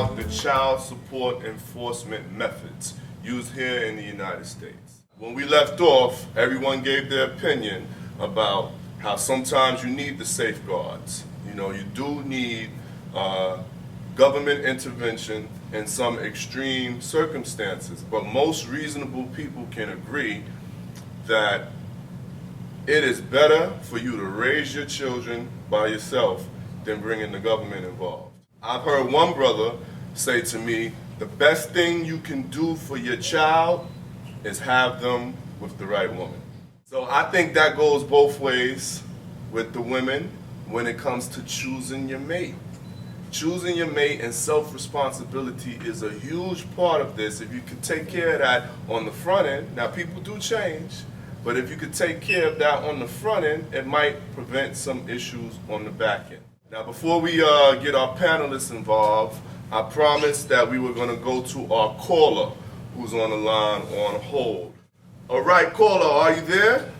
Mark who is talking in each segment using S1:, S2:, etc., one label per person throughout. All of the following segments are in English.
S1: about the child support enforcement methods used here in the United States. When we left off, everyone gave their opinion about how sometimes you need the safeguards. You know, you do need government intervention in some extreme circumstances, but most reasonable people can agree that it is better for you to raise your children by yourself than bringing the government involved. I've heard one brother say to me, the best thing you can do for your child is have them with the right woman. So I think that goes both ways with the women when it comes to choosing your mate. Choosing your mate and self-responsibility is a huge part of this. If you could take care of that on the front end, now people do change, but if you could take care of that on the front end, it might prevent some issues on the back end. Now before we get our panelists involved, I promised that we were going to go to our caller who's on the line on hold. All right, caller, are you there?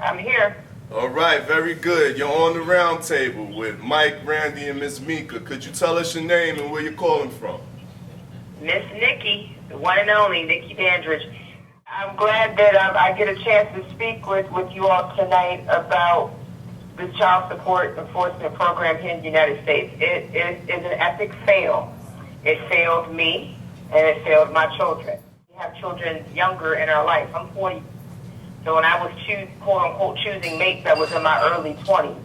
S2: I'm here.
S1: All right, very good. You're on the round table with Mike, Randy, and Miss Meka. Could you tell us your name and where you're calling from?
S2: Miss Nicki, the one and only Nicki Dandridge. I'm glad that I get a chance to speak with you all tonight about the child support enforcement program here in the United States. It is an epic fail. It failed me, and it failed my children. We have children younger in our life. I'm 40. So when I was quote-unquote choosing mates, I was in my early 20s.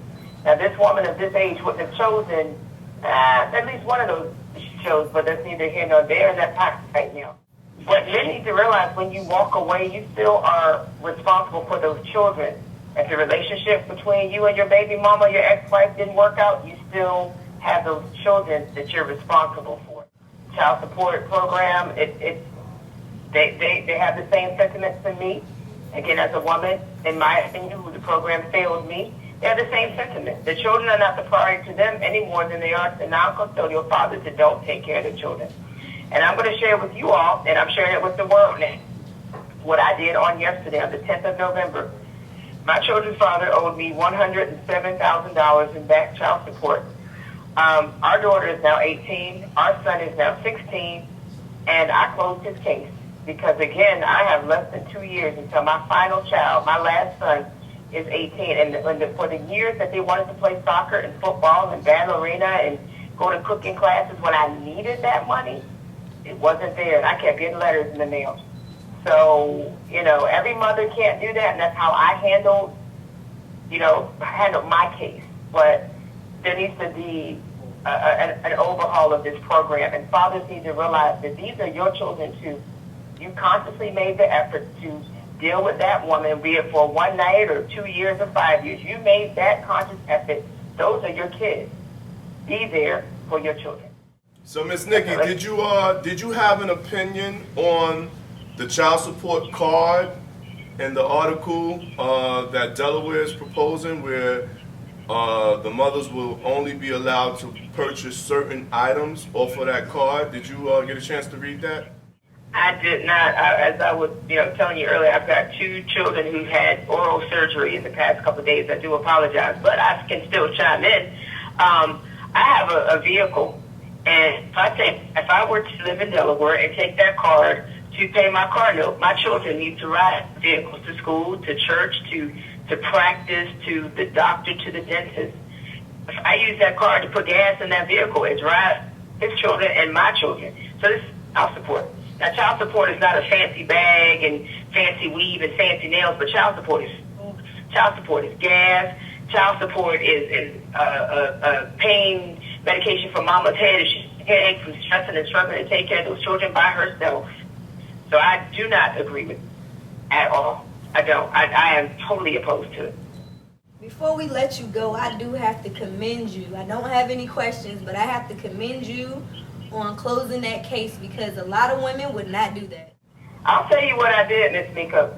S2: Now this woman of this age wouldn't have chosen at least one of those she chose, but that's neither here nor there in that pack right now. But you need to realize when you walk away, you still are responsible for those children. If the relationship between you and your baby mama, your ex-wife didn't work out, you still have those children that you're responsible for. Child support program, they have the same sentiments to me. Again, as a woman, in my opinion, who the program failed me, they have the same sentiment. The children are not the priority to them any more than they are to the non-custodial fathers that don't take care of their children. And I'm going to share with you all, and I'm sharing it with the world now, what I did on yesterday, on the 10th of November. My children's father owed me $107,000 in back child support. Our daughter is now 18. Our son is now 16. And I closed his case. Because, again, I have less than 2 years until my final child, my last son, is 18. And for the years that they wanted to play soccer and football and ballerina and go to cooking classes, when I needed that money, it wasn't there. And I kept getting letters in the mail. So, you know, every mother can't do that. And that's how I handled my case. But there needs to be an overhaul of this program. And fathers need to realize that these are your children, too. You consciously made the effort to deal with that woman, be it for one night or 2 years or 5 years. You made that conscious effort. Those are your kids. Be there for your children.
S1: So, Miss Nicki, did you have an opinion on the child support card and the article that Delaware is proposing, where the mothers will only be allowed to purchase certain items off of that card? Did you get a chance to read that?
S2: I did not. As I was telling you earlier, I've got 2 children who had oral surgery in the past couple of days. I do apologize, but I can still chime in. I have a vehicle, and if I were to live in Delaware and take that card to pay my car note, my children need to ride vehicles to school, to church, to practice, to the doctor, to the dentist. If I use that card to put gas in that vehicle, it's ride his children and my children. So this is child support. Now, child support is not a fancy bag and fancy weave and fancy nails, but child support is food, child support is gas, child support is pain medication for mama's head if she's headache from stressing and struggling to take care of those children by herself. So I do not agree with it at all. I don't. I am totally opposed to it.
S3: Before we let you go, I do have to commend you. I don't have any questions, but I have to commend you on closing that case, because a lot of women would not do that.
S2: I'll tell you what I did, Miss Meka.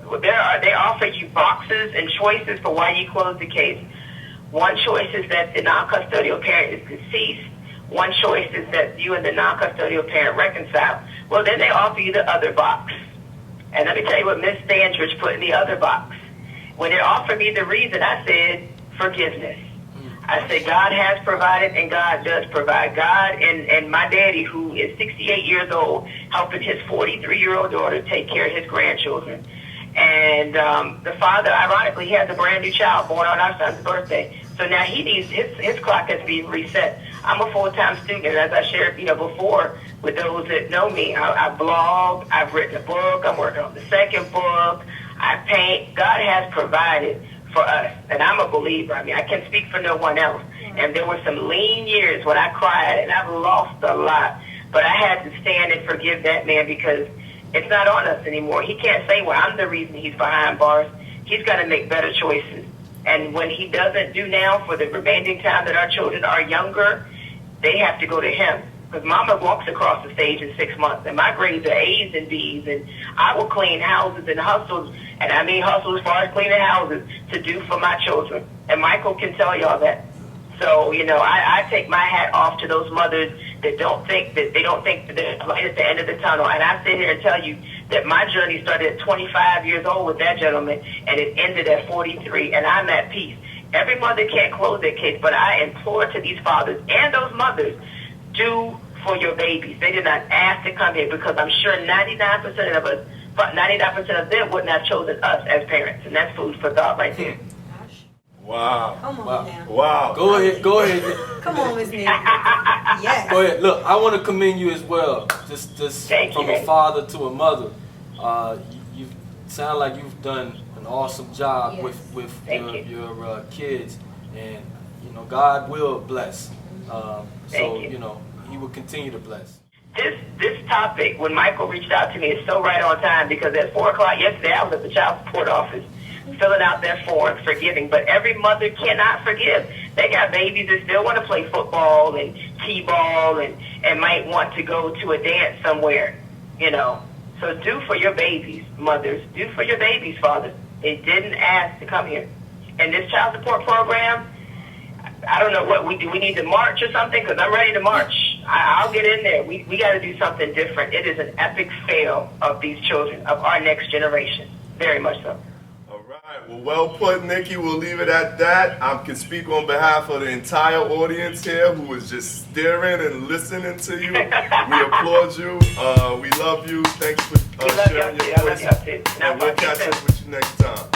S2: They offer you boxes and choices for why you close the case. One choice is that the non-custodial parent is deceased. One choice is that you and the non-custodial parent reconcile. Well, then they offer you the other box. And let me tell you what Miss Dandridge put in the other box. When they offered me the reason, I said forgiveness. I say God has provided and God does provide. God and my daddy, who is 68 years old, helping his 43-year-old daughter take care of his grandchildren. And the father, ironically, he has a brand new child born on our son's birthday. So now he needs, his clock has been reset. I'm a full-time student, and as I shared, before with those that know me, I blog, I've written a book, I'm working on the second book, I paint. God has provided for us, and I'm a believer. I mean, I can't speak for no one else. And there were some lean years when I cried, and I've lost a lot. But I had to stand and forgive that man because it's not on us anymore. He can't say, well, I'm the reason he's behind bars. He's got to make better choices. And when he doesn't do now for the remaining time that our children are younger, they have to go to him. Because mama walks across the stage in 6 months, and my grades are A's and B's, and I will clean houses and hustle, and I mean hustle as far as cleaning houses, to do for my children. And Michael can tell y'all that. So, I take my hat off to those mothers that don't think that there's light at the end of the tunnel. And I sit here and tell you that my journey started at 25 years old with that gentleman, and it ended at 43, and I'm at peace. Every mother can't close their case, but I implore to these fathers and those mothers, do for your babies. They did not ask to come here because I'm sure 99% of us, 99% of them wouldn't have chosen us as parents, and that's food for thought right there.
S1: Wow.
S3: Come on now.
S1: Wow.
S4: Go ahead.
S3: Come on, Miss Nicki. Yes.
S4: Go ahead. Look, I want to commend you as well. Just from a father to a mother. You sound like you've done an awesome job with your kids, and God will bless. He will continue to bless.
S2: This topic, when Michael reached out to me, is so right on time because at 4 o'clock yesterday, I was at the child support office filling out their form, forgiving. But every mother cannot forgive. They got babies that still want to play football and t-ball and might want to go to a dance somewhere, So do for your babies, mothers. Do for your babies, fathers. They didn't ask to come here. And this child support program, I don't know what we do. We need to march or something because I'm ready to march. I'll get in there. We got to do something different. It is an epic fail of these children, of our next generation. Very much so.
S1: All right. Well put, Nicki. We'll leave it at that. I can speak on behalf of the entire audience here who is just staring and listening to you. We applaud you. We love you. Thanks for sharing your voice. And we'll catch up with you next time.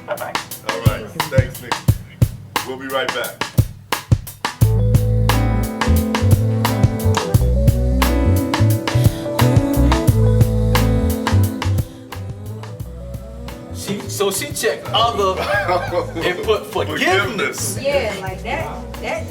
S2: Bye-bye.
S1: All right. Thanks, Nicki. We'll be right back.
S4: So she checked other and put forgiveness.
S3: Yeah, like that